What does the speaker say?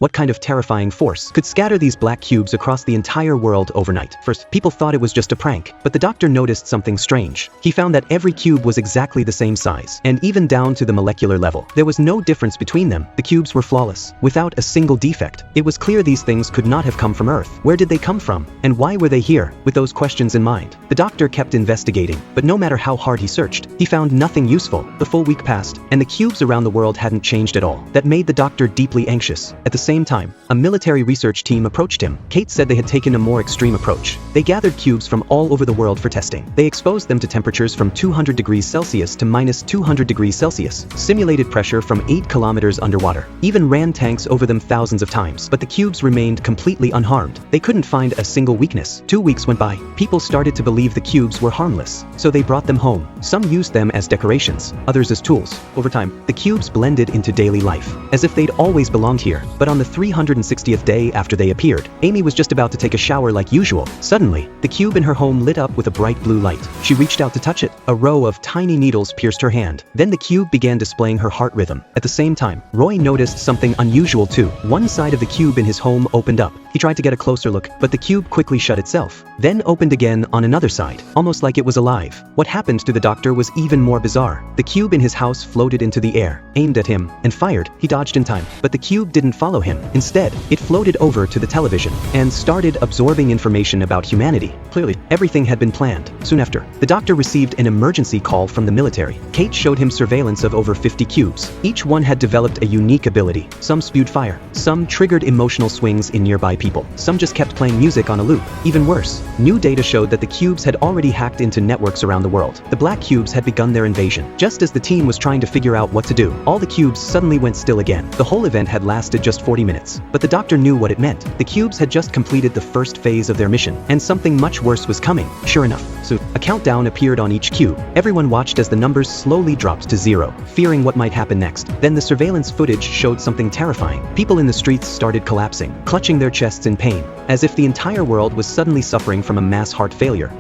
what kind of terrifying force could scatter these black cubes across the entire world overnight. First, people thought it was just a prank, but the doctor noticed something strange. He found that every cube was exactly the same size, and even down to the molecular level. There was no difference between them. The cubes were flawless, without a single defect. It was clear these things could not have come from Earth. Where did they come from? And why were they here? With those questions in mind, the doctor kept investigating, but no matter how hard he searched, he found nothing useful. The full week passed, and the cubes around the world hadn't changed at all. That made the doctor deeply anxious. At the same time, a military research team approached him. Kate said they had taken a more extreme approach. They gathered cubes from all over the world for testing. They exposed them to temperatures from 200 degrees Celsius to minus 200 degrees Celsius, simulated pressure from 8 kilometers underwater, even ran tanks over them thousands of times. But the cubes remained completely unharmed. They couldn't find a single weakness. 2 weeks went by. People started to believe the cubes were harmless, so they brought them home. Some used them as decorations, others as tools. Over time, the cubes blended into daily life, as if they'd always belonged here. But on the 360th day after they appeared, Amy was just about to take a shower like usual. Suddenly, the cube in her home lit up with a bright blue light. She reached out to touch it. A row of tiny needles pierced her hand. Then the cube began displaying her heart rhythm. At the same time, Roy noticed something unusual too. One side of the cube in his home opened up. He tried to get a closer look, but the cube quickly shut itself, then opened again on another side, almost like it was alive. What happened to the doctor was even more bizarre. The cube in his house floated into the air, aimed at him, and fired. He dodged in time, but the cube didn't follow him. Instead, it floated over to the television and started absorbing information about humanity. Clearly, everything had been planned. Soon after, the doctor received an emergency call from the military. Kate showed him surveillance of over 50 cubes. Each one had developed a unique ability. Some spewed fire, some triggered emotional swings in nearby people, some just kept playing music on a loop. Even worse, new data showed that the cubes had already hacked into networks around the world. The black cubes had begun their invasion. Just as the team was trying to figure out what to do, all the cubes suddenly went still again. The whole event had lasted just 40 minutes, but the doctor knew what it meant. The cubes had just completed the first phase of their mission, and something much worse was coming. Sure enough, soon, a countdown appeared on each cube. Everyone watched as the numbers slowly dropped to 0, fearing what might happen next. Then the surveillance footage showed something terrifying. People in the streets started collapsing, clutching their chests in pain, as if the entire world was suddenly suffering from a mass heart failure.